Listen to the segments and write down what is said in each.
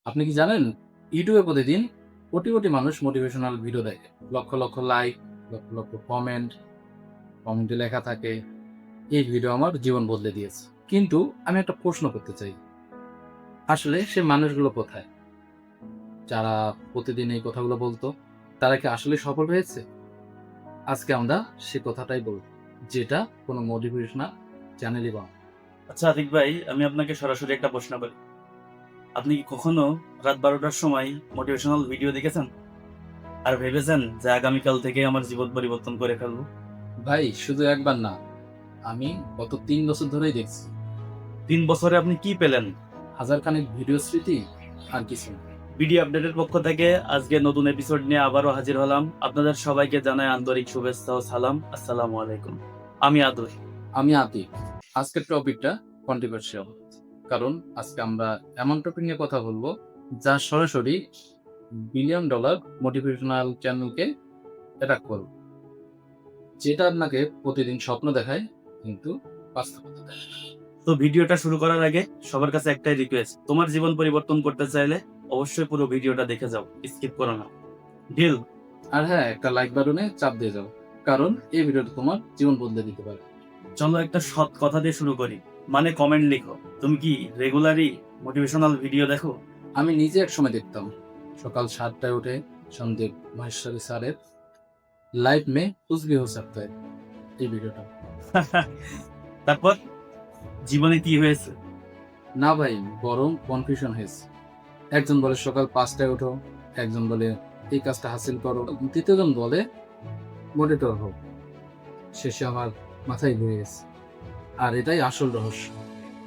আপনি কি জানেন ইউটিউবে প্রতিদিন কোটি কোটি মানুষ মোটিভেশনাল ভিডিও দেখে, লক্ষ লক্ষ লাইক, লক্ষ লক্ষ কমেন্টে লেখা থাকে এই ভিডিও আমার জীবন বদলে দিয়েছে। কিন্তু আমি একটা প্রশ্ন করতে চাই, আসলে সে মানুষগুলো কোথায় যারা প্রতিদিন এই কথাগুলো বলতো? তারা কি আসলে সফল হয়েছে? আজকে আমরা সে কথাটাই বলবো, যেটা কোনো মোটিভেশনাল চ্যানেলই বা আচ্ছা আতিক ভাই, আমি আপনাকে সরাসরি একটা প্রশ্ন করি। আপনি কি কখনো রাত 12টার সময় মোটিভেশনাল ভিডিও দেখেছেন আর ভেবেছেন যে আগামীকাল থেকে আমার জীবন পরিবর্তন করে ফেলবো? ভাই, শুধু একবার না, আমি গত 3 বছর ধরেই দেখছি। 3 বছরে আপনি কি পেলেন? হাজার খানেক ভিডিও স্মৃতি আর কিছু না। বিডি আপডেটের পক্ষ থেকে আজকে নতুন এপিসোড নিয়ে আবারও হাজির হলাম। আপনাদের সবাইকে জানাই আন্তরিক শুভেচ্ছা ও সালাম। আসসালামু আলাইকুম। আমি আদর। আমি আতিক। আজকের টপিকটা কন্ট্রোভার্সিয়াল, কারণ আজকে আমরা এমন টপিক নিয়ে কথা বলবো যা সরাসরি বিলিয়ন ডলার মোটিভেশনাল চ্যানেলকে অ্যাটাক করবে, যেটা আপনাকে প্রতিদিন স্বপ্ন দেখায় কিন্তু বাস্তবতা দেখায় না। তো ভিডিওটা শুরু করার আগে সবার কাছে একটাই রিকোয়েস্ট, তোমার জীবন পরিবর্তন করতে চাইলে অবশ্যই পুরো ভিডিওটা দেখে যাও, স্কিপ করো না। ডিল? আর হ্যাঁ, একটা লাইক বাটনে চাপ দিয়ে যাও, কারণ এই ভিডিওটা তোমার জীবন বদলে দিতে পারে। চলো একটা সৎ কথা দিয়ে শুরু করি। মানে কমেন্ট লিখো, তুমি কি রেগুলারই মোটিভেশনাল ভিডিও দেখো? আমি নিজে এক সময় দেখতাম, সকাল 7টায় উঠে সন্দীপ মহেশ্বরী স্যারের লাইভ মে কুছ ভি হো সকতা হ্যায় এই ভিডিওটা। তারপর জীবনে কি হয়েছে? না ভাই, বরং কনফিউশন হয়েছে। একজন বলে সকাল 5টায় ওঠো, একজন বলে এই কাজটা হাসিল করো, তৃতীয়জন বলে মোটিভেটর হোক। শেষে আমার মাথায় ঘুরে গেছে। আর এটাই আসল রহস্য,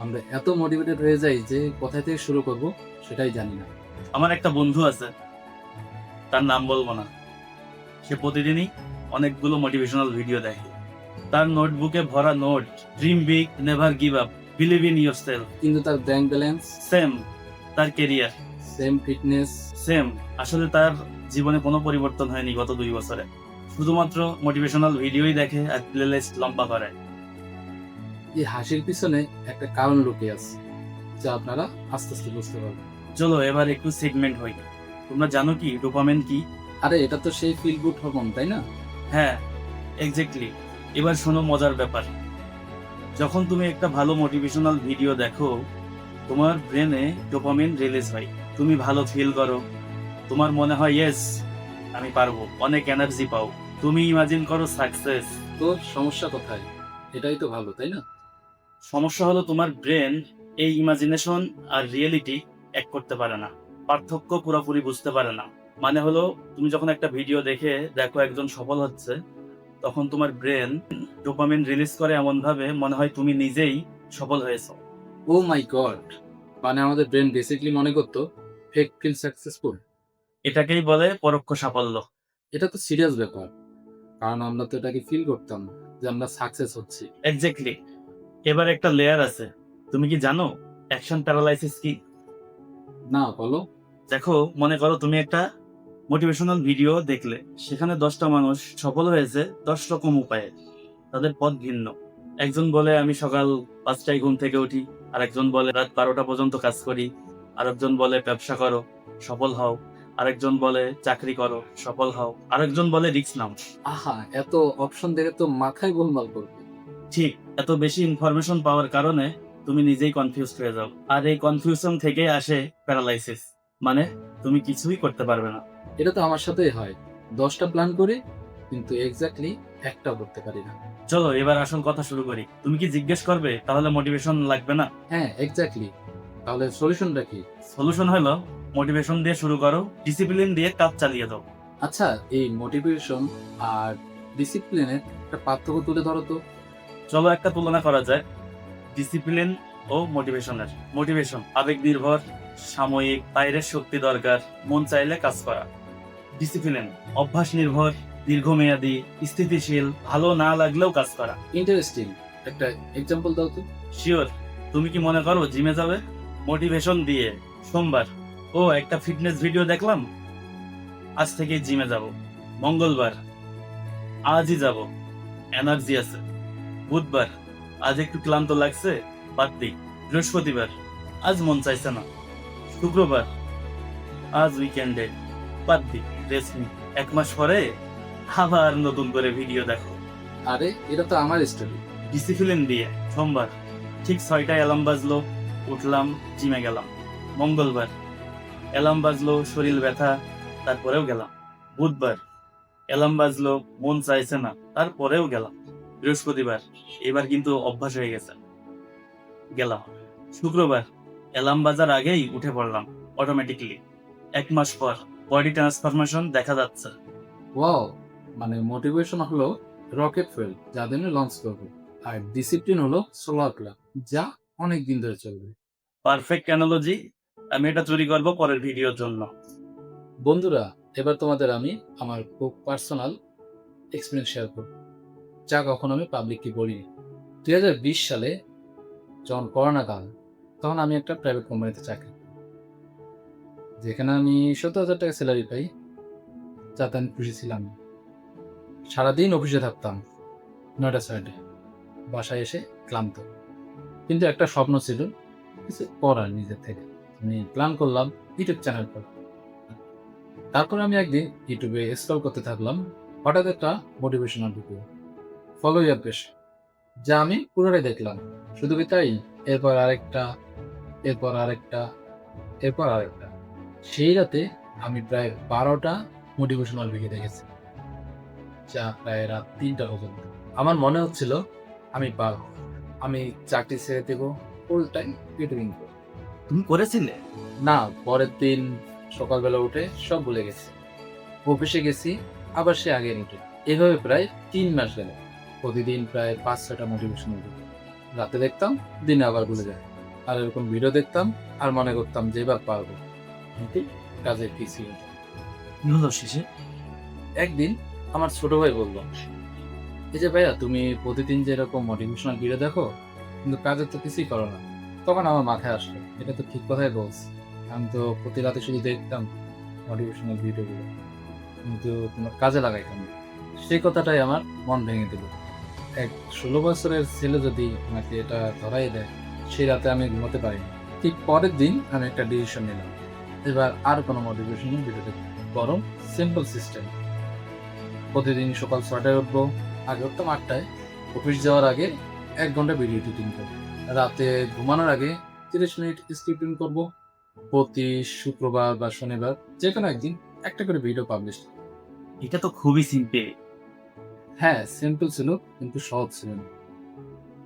আমরা এত মোটিভেটেড হয়ে যাই যে কোথা থেকে শুরু করব সেটাই জানি না। আমার একটা বন্ধু আছে, তার নাম বলবো না। সে প্রতিদিনই অনেকগুলো মোটিভেশনাল ভিডিও দেখে। তার নোটবুকে ভরা note, dream big, never give up, believe in yourself. কিন্তু তার ব্যাংক ব্যালেন্স সেম, তার কেরিয়ার সেম, ফিটনেস সেম। আসলে তার জীবনে কোনো পরিবর্তন হয়নি গত 2 বছরে। শুধুমাত্র মোটিভেশনাল ভিডিওই দেখে আর প্লেলিস্ট লম্বা করে। এই হাসির পিছনে একটা কারণ লুকিয়ে আছে, যা আপনারা আস্তে আস্তে বুঝতে পারবেন। চলো এবার একটু সেগমেন্ট হই। তোমরা জানো কি ডোপামিন কি? আরে এটা তো সেই ফিল গুড হরমোন, তাই না? হ্যাঁ, এক্স্যাক্টলি। এবার শোনো মজার ব্যাপার। যখন তুমি একটা ভালো মোটিভেশনাল ভিডিও দেখো, তোমার ব্রেনে ডোপামিন রিলিজ হয়। তুমি ভালো ফিল করো, তোমার মনে হয় ইয়েস আমি পারবো, অনেক এনার্জি পাও। তুমি ইমাজিন করো সাকসেস। তো সমস্যা কোথায়? এটাই তো ভালো, তাই না? সমস্যা হলো তোমার ব্রেন এই ইমাজিনেশন আর রিয়েলিটি এক করতে পারে না, পার্থক্য পুরোপুরি বুঝতে পারে না। মানে হলো, তুমি যখন একটা ভিডিও দেখে দেখো একজন সফল হচ্ছে, তখন তোমার ব্রেন ডোপামিন রিলিজ করে এমন ভাবে মনে হয় তুমি নিজেই সফল হয়েছো। ও মাই গড! মানে আমাদের ব্রেন বেসিক্যালি মনে করতো ফেক ফিল সাকসেসফুল। এটাকেই বলে পরোক্ষ সাফল্য। এটা তো সিরিয়াস ব্যাপার, কারণ আমরা তো এটাকে ফিল করতাম যে আমরা সাকসেস হচ্ছি। এক্স্যাক্টলি। এবার একটা লেয়ার আছে। তুমি কি জানো অ্যাকশন প্যারালাইসিস কি? না, বলো। দেখো, মনে করো তুমি একটা মোটিভেশনাল ভিডিও দেখলে, সেখানে 10টা মানুষ সফল হয়েছে 10 রকম উপায়ে। তাদের পথ ভিন্ন। একজন বলে আমি সকাল 5টায় ঘুম থেকে উঠি, আর একজন বলে রাত 12টা পর্যন্ত কাজ করি, আরেকজন বলে ব্যবসা করো, সফল হও, আরেকজন বলে চাকরি করো, সফল হও, আরেকজন বলে রিস্ক নাও। আহা, এত অপশন দেখে তো মাথায় গোলমাল করবে। ঠিক, এত বেশি ইনফরমেশন পাওয়ার কারণে তুমি নিজেই কনফিউজড হয়ে যাও, আর এই কনফিউশন থেকে আসে প্যারালাইসিস। মানে তুমি কিছুই করতে পারবে না। এটা তো আমার সাথেই হয়, 10টা প্ল্যান করি কিন্তু এক্স্যাক্টলি একটাও করতে পারি না। চলো এবার আসল কথা শুরু করি। তুমি কি জিজ্ঞেস করবে তাহলে মোটিভেশন লাগবে না? হ্যাঁ, এক্স্যাক্টলি। তাহলে সলিউশনটা কি? সলিউশন হলো মোটিভেশন দিয়ে শুরু করো, ডিসিপ্লিন দিয়ে কাজ চালিয়ে দাও। আচ্ছা, এই মোটিভেশন আর ডিসিপ্লিনের একটা পার্থক্য তুলে ধরো তো। চলো একটা তুলনা করা যায় ডিসিপ্লিন ও মোটিভেশনের। মোটিভেশন আবেগ নির্ভর, সাময়িক, বাইরের শক্তি দরকার, মন চাইলে কাজ করা। ডিসিপ্লিন অভ্যাস নির্ভর, দীর্ঘমেয়াদী, স্থিতিশীল, ভালো না লাগলেও কাজ করা। ইন্টারেস্টিং, একটা এক্সাম্পল দাও তো। শিওর। তুমি কি মনে করো জিমে যাবে? মোটিভেশন দিয়ে সোমবার, ও একটা ফিটনেস ভিডিও দেখলাম, আজ থেকে জিমে যাব। মঙ্গলবার, আজই যাব, এনার্জি আছে। বুধবার, আজ একটু ক্লান্ত লাগছে, বাদ দিই। বৃহস্পতিবার, আজ মন চাইছে না। শুক্রবার, আজ উইকেন্ডে বাদ দি, রেস্ট নি, 1 মাস পরে আবার নতুন করে ভিডিও দেখো। আরে এটা তো আমার স্টোরি। ডিসিপ্লিন দিয়ে সোমবার ঠিক 6টায় অ্যালার্ম বাজলো, উঠলাম, জিমে গেলাম। মঙ্গলবার অ্যালার্ম বাজলো, শরীর ব্যথা, তারপরেও গেলাম। বুধবার অ্যালার্ম বাজলো, মন চাইছে না, তারপরেও গেলাম। বৃহস্পতিবার এবার কিন্তু অভ্যাস হয়ে গেছে, গেলাম। শুক্রবার অ্যালার্ম বাজার আগেই উঠে পড়লাম অটোমেটিকলি। 1 মাস পর বডি ট্রান্সফরমেশন দেখা যাচ্ছে। ওয়াও, মানে মোটিভেশন হলো রকেট ফুয়েল যা দিনে লঞ্চ করবে, আর ডিসিপ্লিন হলো সোলার প্লাগ যা অনেক দিন ধরে চলবে। Perfect analogy. আমি এটা চুরি করব পরের ভিডিওর জন্য। বন্ধুরা, এবার তোমাদের আমি আমার খুব পার্সোনাল এক্সপিরিয়েন্স শেয়ার করব, যা কখনো আমি পাবলিকলি বলিনি। 2020 সালে যখন করোনা কাল, তখন আমি একটা প্রাইভেট কোম্পানিতে চাকরি করি, যেখানে আমি 70,000 টাকা স্যালারি পাই, যাতে আমি খুশি ছিলাম। সারাদিন অফিসে থাকতাম 9টা 6টায়, বাসায় এসে ক্লান্ত, কিন্তু একটা স্বপ্ন ছিল কিছু করার নিজের থেকে। আমি প্ল্যান করলাম ইউটিউব চ্যানেল করব। তারপর আমি একদিন ইউটিউবে স্ক্রল করতে থাকলাম, হঠাৎ একটা মোটিভেশনাল ভিডিও, ফলো ইয়ার পেশন, যা আমি পুরোটাই দেখলাম। শুধু কি তাই, এরপর আরেকটা, এরপর আরেকটা, এরপর আরেকটা। সেই রাতে আমি প্রায় 12টা মোটিভেশনাল ভিডিও দেখেছি, যা প্রায় রাত 3টা পর্যন্ত। আমার মনে হচ্ছিল আমি পারব, আমি চাকরি ছেড়ে দেবো, ফুল টাইম ইউটিউবিং করব। তুমি করেছিলে? না, পরের দিন সকালবেলা উঠে সব ভুলে গেছি। অফিসে গেছি, আবার সে আগের রুটিন। এভাবে প্রায় 3 মাস গেল। প্রতিদিন প্রায় 5-6টা মোটিভেশনাল ভিডিও রাতে দেখতাম, দিনে আবার ভুলে যায়। আর এরকম ভিডিও দেখতাম আর মনে করতাম যে এবার পারবো, কিন্তু কাজের কি ছিল। কি হলো শেষে? একদিন আমার ছোট ভাই বলল, এই যে ভাইয়া, তুমি প্রতিদিন যে এরকম মোটিভেশনাল ভিডিও দেখো, কিন্তু কাজের তো কিছুই করো না। তখন আমার মাথায় আসলো, এটা তো ঠিক কথাই বলছি। আমি তো প্রতি রাতে শুধু দেখতাম মোটিভেশনাল ভিডিওগুলো, কিন্তু কোনো কাজে লাগাইতাম না। সেই কথাটাই আমার মন ভেঙে দিল। এক 16 বছরের ছেলে যদি আমাকে এটা ধরাই দেয়, সেই রাতে আমি ঘুমাতে পারিনি। ঠিক পরের দিন আমি একটা ডিসিশন নিলাম, এবার আর কোনো মোটিভেশনাল ভিডিও দেখব, বরং সিম্পল সিস্টেম। প্রতিদিন সকাল 6টায় উঠবো, আগে উঠতাম 8টায়। অফিস যাওয়ার আগে 1 ঘন্টা ভিডিও এডিটিং করবো, রাতে ঘুমানোর আগে 30 মিনিট স্ক্রিপ্টিং করবো। প্রতি শুক্রবার বা শনিবার যে কোনো একদিন একটা করে ভিডিও পাবলিশ। এটা তো খুবই সিম্পল। হ্যাঁ, সিম্পল ছিল, কিন্তু সহজ ছিল না।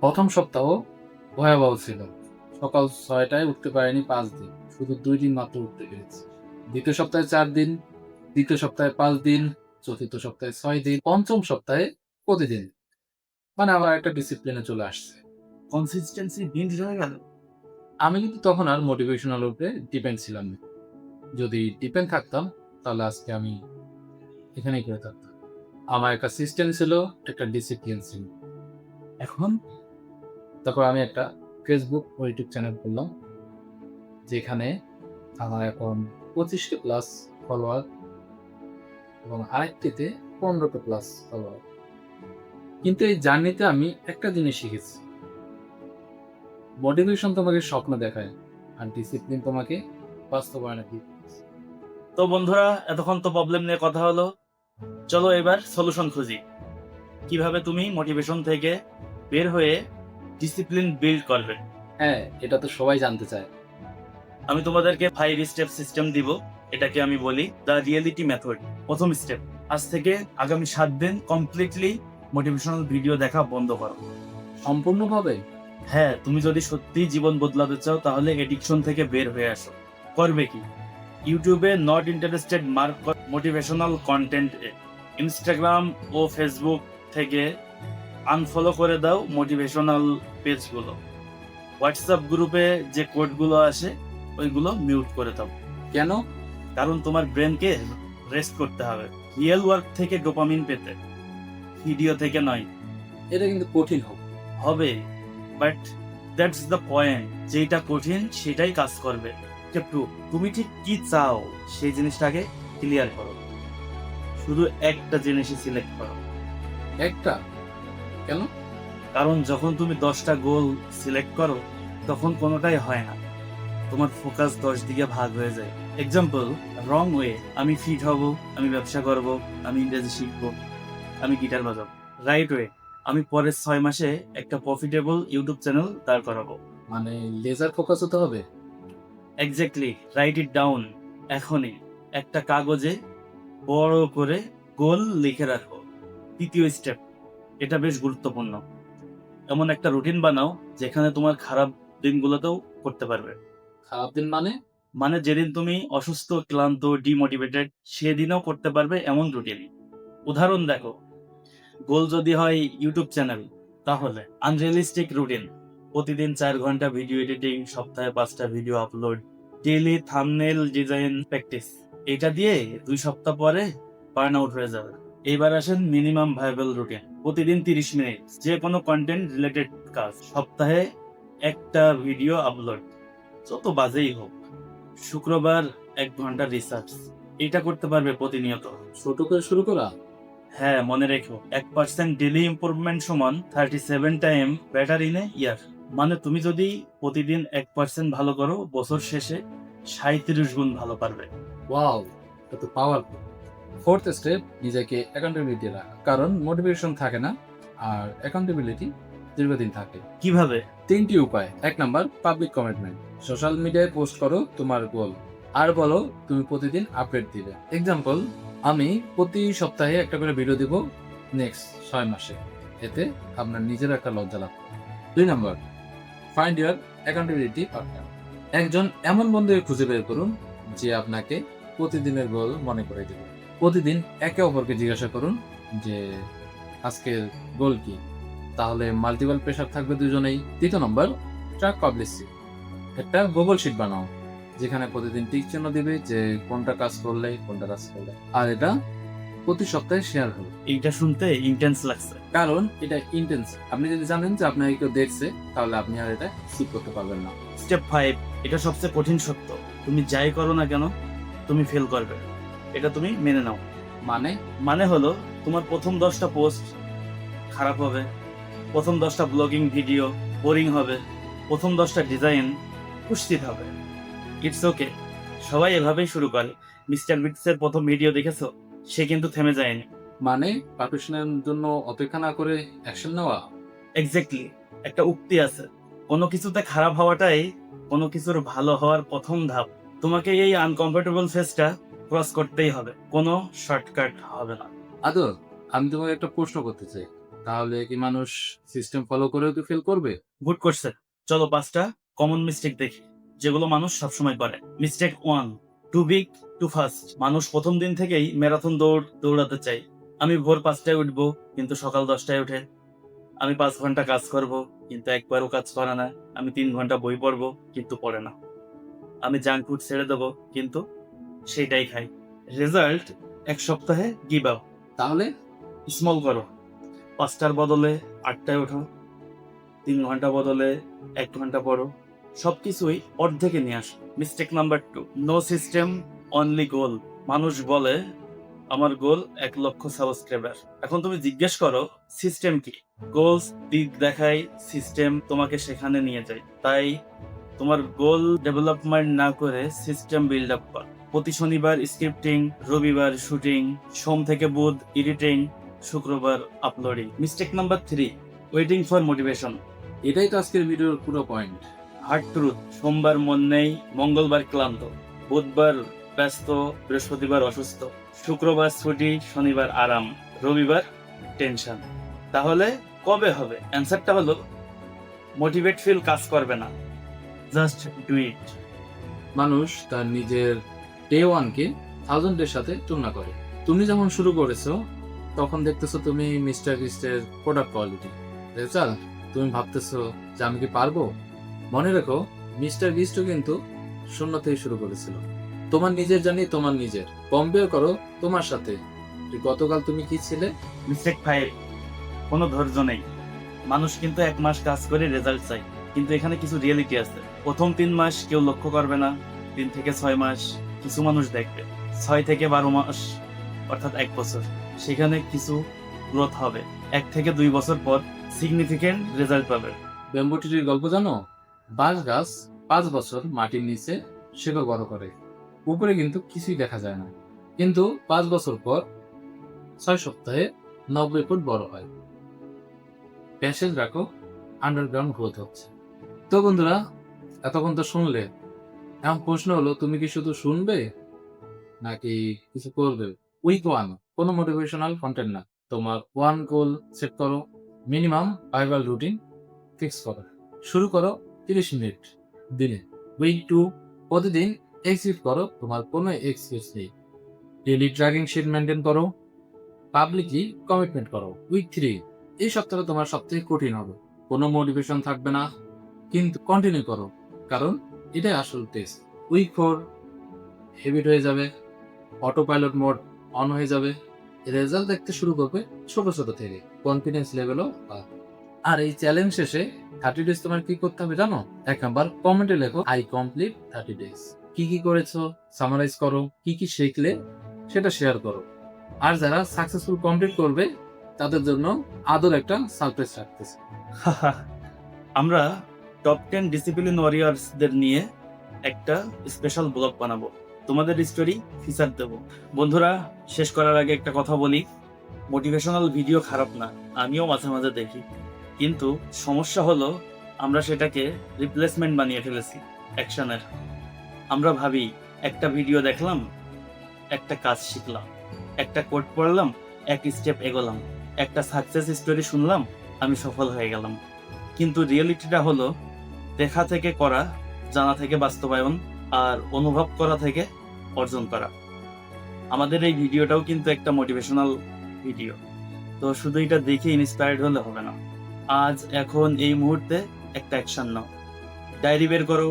প্রথম সপ্তাহ ভয়াবহ ছিল। সকাল 6টায় উঠতে পারিনি 5 দিন, শুধু 2 দিন মাত্র উঠতে পেরেছি। দ্বিতীয় সপ্তাহে 4 দিন, তৃতীয় সপ্তাহে 5 দিন, চতুর্থ সপ্তাহে 6 দিন, পঞ্চম সপ্তাহে প্রতিদিন। মানে আমার একটা ডিসিপ্লিনে চলে আসছে। কনসিস্টেন্সি বিল্ড হয়ে গেল। আমি কিন্তু তখন আর মোটিভেশনাল উপরে ডিপেন্ড ছিলাম না। যদি ডিপেন্ড থাকতাম, তাহলে আজকে আমি এখানেই করে থাকতাম। আমার একটা সিস্টেম ছিল, একটা ডিসিপ্লিন ছিল। এখন তারপর আমি একটা ফেসবুক ও ইউটিউব চ্যানেল করলাম, যেখানে আমার এখন 25টা প্লাস ফলোয়ার এবং আরেকটিতে 15টা প্লাস ফলোয়ার। কিন্তু এই জার্নিতে আমি একটা জিনিস শিখেছি, মোটিভেশন তোমাকে স্বপ্ন দেখায়, আর ডিসিপ্লিন তোমাকে বাস্তবায়নে দিবে। তো বন্ধুরা, এতক্ষণ তো প্রবলেম নিয়ে কথা হলো, চলো এবার সলিউশন খুঁজি। কিভাবে তুমি মোটিভেশন থেকে বের হয়ে ডিসিপ্লিন বিল্ড করবে। হ্যাঁ, এটা তো সবাই জানতে চায়। আমি তোমাদেরকে 5 স্টেপ সিস্টেম দিব। এটাকে আমি বলি দ্য রিয়েলিটি মেথড। প্রথম স্টেপ, আজ থেকে আগামী 7 দিন কমপ্লিটলি মোটিভেশনাল ভিডিও দেখা বন্ধ করো। সম্পূর্ণভাবে? হ্যাঁ, তুমি যদি সত্যি জীবন বদলাতে চাও তাহলে এডিকশন থেকে বের হয়ে আসো। করবে কি? ইউটিউবে not interested mark motivational content. Instagram ও ফেসবুক থেকে আনফলো করে দাও মোটিভেশনাল পেজগুলো। হোয়াটসঅ্যাপ গ্রুপে যে কোডগুলো আসে ওইগুলো মিউট করে দাও। কেন? কারণ তোমার ব্রেনকে রেস্ট করতে হবে, রিয়েল ওয়ার্ক থেকে ডোপামিন পেতে, ভিডিও থেকে নয়। এটা কিন্তু কঠিন হবে, বাট দ্যাটস দ্য পয়েন্ট। যেটা কঠিন সেটাই কাজ করবে। স্টেপ 2, তুমি ঠিক কি চাও সেই জিনিসটাকে ক্লিয়ার করো। শুধু একটা জিনিসই সিলেক্ট করো। একটা? কেন? কারণ যখন তুমি 10টা গোল সিলেক্ট করো তখন কোনোটাই হয় না। তোমার ফোকাস 10 দিকে ভাগ হয়ে যায়। এক্সাম্পল, রং ওয়ে, আমি ফিট হব, আমি ব্যবসা করব, আমি ইংরেজি শিখবো, আমি গিটার বাজাবো। রাইট ওয়ে, আমি পরের 6 মাসে একটা প্রফিটেবল ইউটিউব চ্যানেল দাঁড় করাবো। মানে লেজার ফোকাস হতে হবে। Exactly, right it down. এখনই একটা কাগজে বড় করে গোল লিখে রাখো। তৃতীয় স্টেপ, এটা বেশ গুরুত্বপূর্ণ। এমন একটা রুটিন বানাও যেখানে তোমার খারাপ দিনগুলোতেও করতে পারবে। খারাপ দিন মানে? মানে যেদিন তুমি অসুস্থ, ক্লান্ত, ডিমোটিভেটেড, সেদিনও করতে পারবে এমন রুটিন। উদাহরণ দেখো, গোল যদি হয় ইউটিউব চ্যানেল, তাহলে আনরিয়ালিস্টিক রুটিন: প্রতিদিন 4 ঘন্টা ভিডিও এডিটিং, সপ্তাহে 5টা video upload, daily thumbnail design practice. এটা দিয়ে 2 সপ্তাহ পরে বার্ন আউট হয়ে যাবে। এইবার আসেন মিনিমাম ভায়াবল রুটিন: প্রতিদিন 30 মিনিট যে কোনো কন্টেন্ট রিলেটেড কাজ, সপ্তাহে একটা ভিডিও আপলোড, যত বাজেই হোক। শুক্রবার 1 ঘন্টা রিসার্চ, এটা করতে পারবে প্রতিনিয়ত। ছোট করে শুরু করা। হ্যাঁ, মনে রেখো, 1% ডেইলি ইমপ্রুভমেন্ট সমান 37 টাইম বেটার ইন এ ইয়ার। মানে তুমি যদি প্রতিদিন 1% ভালো করো, বছর শেষে 37 গুণ ভালো পারবে। ওয়াও, কত পাওয়ারফুল। ফোর্থ স্টেপ, নিজেকে অ্যাকাউন্টেবিলিটি রাখা। কারণ মোটিভেশন থাকে না, আর অ্যাকাউন্টেবিলিটি দীর্ঘদিন থাকে। কিভাবে? 3টি উপায়। 1 নাম্বার, পাবলিক কমিটমেন্ট। সোশ্যাল মিডিয়ায় পোস্ট করো তোমার গোল, আর বলো তুমি প্রতিদিন আপডেট দিবে। এক্সাম্পল, আমি প্রতি সপ্তাহে একটা করে ভিডিও দিব নেক্সট 6 মাসে। এতে আপনার নিজের একটা লজ্জা লাগবে। 2 নাম্বার, ফাইন্ড ইয়ার অ্যাকাউন্টেবিলিটি পার্টনার। একজন এমন বন্ধুকে খুঁজে বের করুন যে আপনাকে প্রতিদিনের গোল মনে করে দেবে। প্রতিদিন একে অপরকে জিজ্ঞাসা করুন যে আজকের গোল কি, তাহলে মাল্টিপল প্রেশার থাকবে দুজনেই। 3 নম্বর, ট্র্যাক পাবলিসিটি। একটা গুগল শিট বানাও যেখানে প্রতিদিন টিক চিহ্ন দিবে যে কোনটা কাজ করলে কোনটা কাজ করলে, আর এটা প্রতি সপ্তাহে শেয়ার হবে। এইটা শুনতে ইন্টেন্স লাগছে। কারণ এটা ইন্টেন্স। আপনি যদি জানেন যে আপনাকে কেউ দেখছে, তাহলে আপনি আর এটা স্কিপ করতে পারবেন না। স্টেপ 5, এটা সবচেয়ে কঠিন সত্য: তুমি যাই করো না কেন, তুমি ফেল করবে। এটা তুমি মেনে নাও। মানে হলো, তোমার প্রথম 10টা পোস্ট খারাপ হবে, প্রথম 10টা ব্লগিং ভিডিও বোরিং হবে, প্রথম 10টা ডিজাইন কুৎসিত হবে। ইটস ওকে, সবাই এভাবেই শুরু করে। মিস্টার বিটসের প্রথম ভিডিও দেখেছো? সে কিন্তু থেমে যায়নি। মানে পারফেকশনের জন্য অপেক্ষা না করে অ্যাকশন নেওয়া। এক্স্যাক্টলি, একটা উক্তি আছে, কোনো কিছুতে খারাপ হওয়াটাই কোনো কিছুর ভালো হওয়ার প্রথম ধাপ। তোমাকে এই আনকমফোর্টেবল ফেজটা ক্রস করতেই হবে, কোনো শর্টকাট হবে না। আদর, আমি তোমাকে একটা প্রশ্ন করতে চাই, তাহলে কি মানুষ সিস্টেম ফলো করেও কি ফেল করবে? Good question. চলো 5টা কমন মিস্টেক দেখি যেগুলো মানুষ সবসময় করে। Mistake 1, too big too fast. মানুষ প্রথম দিন থেকেই ম্যারাথন দৌড়াতে চাই। আমি ভোর 5টায় উঠবো, কিন্তু সকাল 10টায় উঠে। আমি 5 ঘন্টা কাজ করব, কিন্তু একবারও কাজ করে না। আমি 3 ঘন্টা বই পড়বো, কিন্তু পড়ে না। আমি জাঙ্ক ফুড ছেড়ে দেবো, কিন্তু সেটাই খাই। রেজাল্ট, 1 সপ্তাহে গিভ আপ। তাহলে স্মল করো, 5টার বদলে 8টায় ওঠো, 3 ঘন্টা বদলে 1 ঘন্টা পড়ো, সবকিছুই অর্ধেকে নিয়ে আসো। Mistake number 2, no system only goal. মানুষ বলে আমার গোল 1 লক্ষ সাবস্ক্রাইবার। এখন তুমি জিজ্ঞেস করো সিস্টেম কি? গোলস দিক দেখায়, সিস্টেম তোমাকে সেখানে নিয়ে যায়। তাই তোমার গোল ডেভেলপমেন্ট না করে সিস্টেম বিল্ড আপ কর। প্রতি শনিবার স্ক্রিপ্টিং, রবিবার শুটিং, সোম থেকে বুধ এডিটিং, শুক্রবার uploading. Mistake number 3, waiting for motivation. এটাই তো আজকের ভিডিওর পুরো পয়েন্ট। হার্ড ট্রুথ: সোমবার মন নেই, মঙ্গলবার ক্লান্ত, বুধবার ব্যস্ত, বৃহস্পতিবার অসুস্থ, শুক্রবার ছুটি, শনিবার আরাম, রবিবার টেনশন। তাহলে কবে হবে? অ্যান্সারটা হলো, মোটিভেট ফিল কাজ করবে না, জাস্ট ডু ইট। মানুষ তার নিজের ডে 1কে 1000 এর সাথে তুলনা করে। তুমি যখন শুরু করেছো তখন দেখতেছো তুমি মিস্টার বিস্টের প্রোডাক্ট কোয়ালিটি, রেজাল্ট তুমি ভাবতেছো যে আমি কি পারবো। মনে রেখো, মিস্টার বিস্টও কিন্তু 0 থেকে শুরু করেছিল। তোমার নিজের জানি তোমার নিজের কম্পেয়ার করো তোমার সাথে। গতকাল তুমি কি ছিলে? মিস্টেক 5, কোনো ধৈর্য নেই। মানুষ কিন্তু 1 মাস কাজ করে রেজাল্ট চাই, কিন্তু এখানে কিছু রিয়েলিটি আছে। প্রথম 3 মাস কেউ লক্ষ্য করবে না, 3 থেকে 6 মাস কিছু মানুষ দেখবে, 6 থেকে 12 মাস অর্থাৎ 1 বছর সেখানে কিছু গ্রোথ হবে। 1 থেকে 2 বছর পর সিগনিফিকেন্ট রেজাল্ট পাবে। ব্যাম্বু ট্রির গল্প জানো? বাঁশ গাছ 5 বছর মাটির নিচে শিকড় বড় করে, উপরে কিন্তু কিছুই দেখা যায় না, কিন্তু 5 বছর পর 6 সপ্তাহে 90 ফুট বড় হয়। প্যাসেজ রাখো, আন্ডারগ্রাউন্ড গ্রোথ হচ্ছে। তো বন্ধুরা, এতক্ষণ তো শুনলে, এখন প্রশ্ন হলো তুমি কি শুধু শুনবে নাকি কিছু করবে? উইক 1 কোনো মোটিভেশনাল কন্টেন্ট না, তোমার ওয়ান গোল সেট করো, মিনিমাম ভাইরাল রুটিন ফিক্স করো, শুরু করো 30 মিনিট দিনে। উইক 2 প্রতিদিন এক্সিট করো, তোমার কোনো এক্সকিউজ নেই। ডেইলি ট্র্যাকিং শিট মেনটেন করো, পাবলিকলি কমিটমেন্ট করো। উইক 3 এই সপ্তাহে তোমার সবথেকে কঠিন হবে, কোনো মোটিভেশন থাকবে না, কিন্তু কন্টিনিউ করো, কারণ এটাই আসল টেস্ট। উইক 4 হ্যাবিট হয়ে যাবে, অটো পাইলট মোড অন হয়ে যাবে, রেজাল্ট দেখতে শুরু করবে ছোট ছোট থেকে, কনফিডেন্স লেভেলও বাড়বে। আর এই চ্যালেঞ্জ শেষে 30 ডেজ তোমার কি করতে হবে জানো? 1 নাম্বার, কমেন্টে লেখো আই কমপ্লিট 30 ডেজ। কি কি করেছো সামারাইজ করো, কি কি শিখলে সেটা শেয়ার করো। আর যারা সাকসেসফুল কমপ্লিট করবে তাদের জন্য আদর একটা সারপ্রাইজ রাখতেছে। আমরা টপ 10 ডিসিপ্লিন ওয়ারিয়ার্সদের নিয়ে একটা স্পেশাল ব্লগ বানাবো, তোমাদের স্টোরি ফিচার দেব। বন্ধুরা, শেষ করার আগে একটা কথা বলি, মোটিভেশনাল ভিডিও খারাপ না, আমিও মাঝে মাঝে দেখি, কিন্তু সমস্যা হলো আমরা সেটাকে রিপ্লেসমেন্ট বানিয়ে ফেলেছি অ্যাকশনের। আমরা ভাবি একটা ভিডিও দেখলাম, একটা কাজ শিখলাম, একটা কোড পড়লাম, এক স্টেপ এগোলাম, একটা সাকসেস স্টোরি শুনলাম, আমি সফল হয়ে গেলাম। কিন্তু রিয়েলিটিটা হলো দেখা থেকে করা, জানা থেকে বাস্তবায়ন, আর অনুভব করা থেকে অর্জন করা। আমাদের এই ভিডিওটাও কিন্তু একটা মোটিভেশনাল ভিডিও, তো শুধু এটা দেখে ইন্সপায়ার্ড হলে হবে না। আজ, এখন, এই মুহূর্তে একটা অ্যাকশন নাও। ডায়েরি বের করো,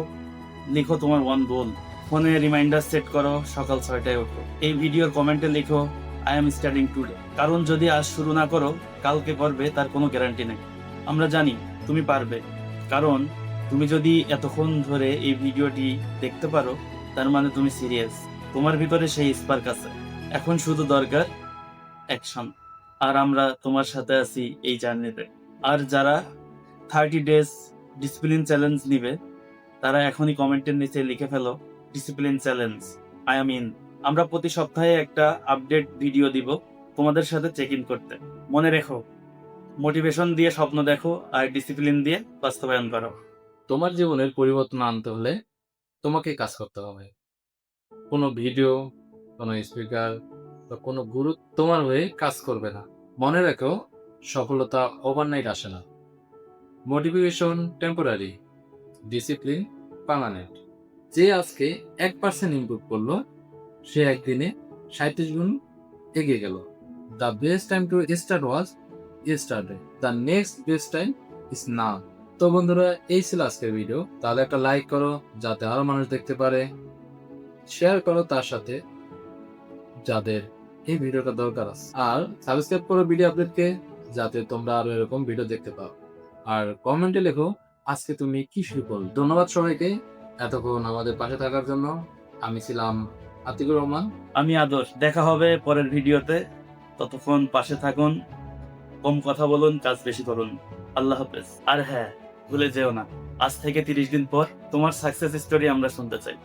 লিখো তোমার ওয়ান গোল, ফোনে রিমাইন্ডার সেট করো, সকাল 6টায় ওঠো। এই ভিডিওর কমেন্টে লিখো আই এম স্টার্টিং টুডে, কারণ যদি আজ শুরু না করো কালকে করবে তার কোনো গ্যারান্টি নেই। আমরা জানি তুমি পারবে, কারণ তুমি যদি এতক্ষণ ধরে এই ভিডিওটি দেখতে পারো তার মানে তুমি সিরিয়াস, তোমার ভিতরে সেই স্পার্ক আছে। এখন শুধু দরকার অ্যাকশন, আর আমরা তোমার সাথে আছি এই জার্নিতে। আর যারা 30 ডেজ ডিসিপ্লিন চ্যালেঞ্জ নিবে তারা এখনই কমেন্টের নিচে লিখে ফেলো discipline challenge, I am in. আমরা প্রতি সপ্তাহে একটা আপডেট ভিডিও দিব তোমাদের সাথে চেক ইন করতে। মনে রেখো, মোটিভেশন দিয়ে স্বপ্ন দেখো আর ডিসিপ্লিন দিয়ে বাস্তবায়ন করো। তোমার জীবনের পরিবর্তন আনতে হলে তোমাকে কাজ করতে হবে। কোনো ভিডিও, কোনো স্পিকার বা কোনো গুরু তোমার হয়ে কাজ করবে না। মনে রেখো, সফলতা ওভারনাইট আসে না। Motivation temporary, discipline permanent. যে আজকে 1% ইমপ্রুভ করলো, সে একদিনে 37 গুণ এগিয়ে গেল। The best time to start was yesterday, the next best time is now. তো বন্ধুরা, এই ছিল আজকের ভিডিও। তাহলে একটা লাইক করো যাতে আরো মানুষ দেখতে পারে, শেয়ার করো তার সাথে যাদের এই ভিডিওটা দরকার আছে, আর সাবস্ক্রাইব করো ভিডিও আপডেটকে যাতে তোমরা আরো এরকম ভিডিও দেখতে পাও। আর কমেন্টে লেখো আজকে তুমি কি শুরু করলে। ধন্যবাদ সবাইকে এতক্ষণ আমাদের পাশে থাকার জন্য। আমি ছিলাম আতিকুর রহমান। আমি আদর্শ, দেখা হবে পরের ভিডিওতে। ততক্ষণ পাশে থাকুন, কম কথা বলুন, কাজ বেশি করুন। আল্লাহ হাফেজ। আর হ্যাঁ, ভুলে যেও না, আজ থেকে 30 দিন পর তোমার সাকসেস স্টোরি আমরা শুনতে চাই।